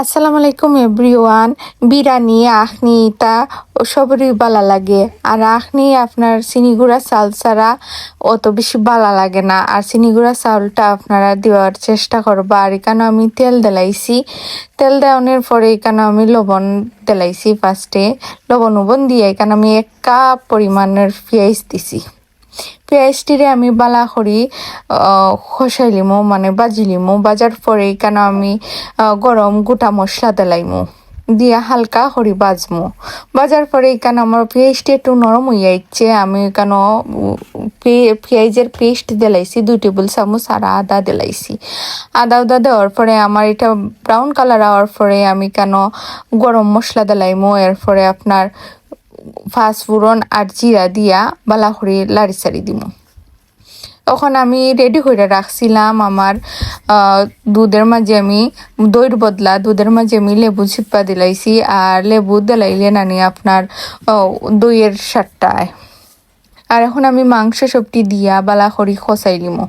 আসসালামু আলাইকুম এভরিওয়ান। বিরিয়ানি আখনি এটা সবারই ভালো লাগে। আর আখনি আপনার চিনিগুড়া চাল ছাড়া অত বেশি ভালো লাগে না। আর চিনিগুড়া চাউলটা আপনারা দেওয়ার চেষ্টা করবা। আর এখানে আমি তেল দিলাইছি, তেল দেওয়ানোর পরে এখানে আমি লবণ দিলাইছি। ফার্স্টে লবণ দিয়ে এখানে আমি 1 কাপ পরিমাণের পেঁয়াজ দিছি। পেঁয়াজটিরে আমি বালা করি খসাই লিমু, মানে বাজি লিমু। বাজার পরে এখানে আমি গরম গোটা মশলা দিলাইমু, দিয়া হালকা করি বাজমু। বাজার পরে এখানে আমার পেঁয়াজটি একটু নরম হইয়া ইচ্ছে, আমি এখানে পেঁয়াজের পেস্ট দিলাইছি 2 টেবিল চামচ। আর আদা দিলাইছি। আদা দেওয়ার পরে আমার এটা ব্রাউন কালার হওয়ার পরে আমি কেন গরম মশলা দিলাইমু। এরপরে আপনার ফাঁসফোড়ন আর জিরা দিয়া বালা করে লাড়ি সারি দিমু। তখন আমি রেডি করে রাখছিলাম আমার দুধের মাঝে আমি দইয়ের বদলা দুধের মাঝে আমি লেবু চিপা দিলাইছি। আর লেবু দিলাইলে নানি আপনার দইয়ের স্বাদটায়। আর এখন আমি মাংস সবটি দিয়া বালা করি খসাই লিমু।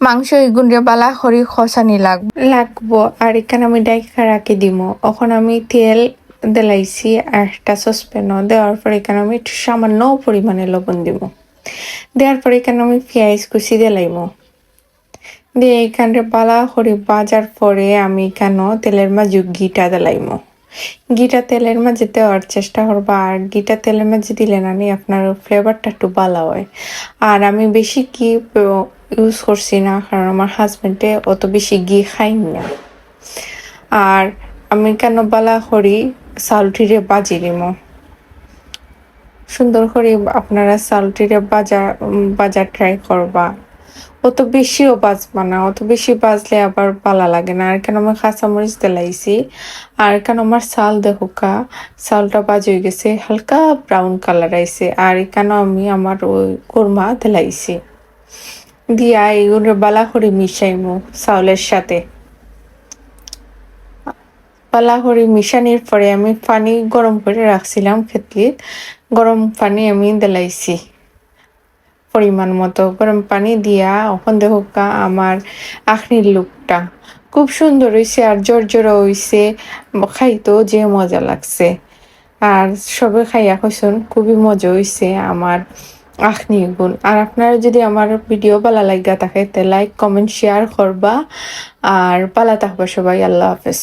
মাংস এগুনরে বালা করি খসানি লাগবো। আর এখানে আমি ডাইকা রাখি দিমু। এখন আমি তেল দিলাইছি একটা সসপ্যানও। দেওয়ার পরে এখানে আমি একটু সামান্য পরিমাণে লবণ দিব। দেওয়ার পরে এখানে আমি পেঁয়াজ কুচি দিলাইমু। দিয়ে এখানে বালা করে বাজার পরে আমি এখানে তেলের মাঝে ঘিটা দিলাইমু। ঘিটা তেলের মাঝে দেওয়ার চেষ্টা করবা। আর ঘিটা তেলের মাঝে দিলে নানি আপনার ফ্লেভারটা একটু ভালো হয়। আর আমি বেশি ঘি ইউজ করছি না, কারণ আমার হাজবেন্ডে অত বেশি ঘি খাই না। আর আমি কেন বালা করি চাউলটিরে বাজি দিমু। সুন্দর করে আপনারা চাউলটিরে বাজার ট্রাই করবা। অত বেশিও বাজবা না, অত বেশি বাজলে আবার ভালো লাগে না। আর কেন আমি কাঁচামরিচ দিলাইছি। আর কেন আমার চাল দেখোকা চাউলটা বাজ হয়ে গেছে, হালকা ব্রাউন কালার আইছে। আর এখানে আমি আমার ওই কোরমা দিলাইছি, দিয়া এইগুলো বালা করে মিশাইমু চাউলের সাথে। পালা করে মিশানির পরে আমি পানি গরম করে রাখছিলাম কেটলির। গরম পানি আমি দিলাইছি পরিমাণ মতো। গরম পানি দিয়া এখন দেখো আমার আখনির লুকটা খুব সুন্দর হয়েছে। আর জর্জরা হয়েছে, খাইতো যে মজা লাগছে। আর সবে খাইয়া কইসুন খুবই মজা হয়েছে আমার আখনি গুণ। আর আপনারা যদি আমার ভিডিও ভালো লাগা থাকে তে লাইক কমেন্ট শেয়ার করবা। আর ভালো থাকবা সবাই। আল্লাহ হাফেজ।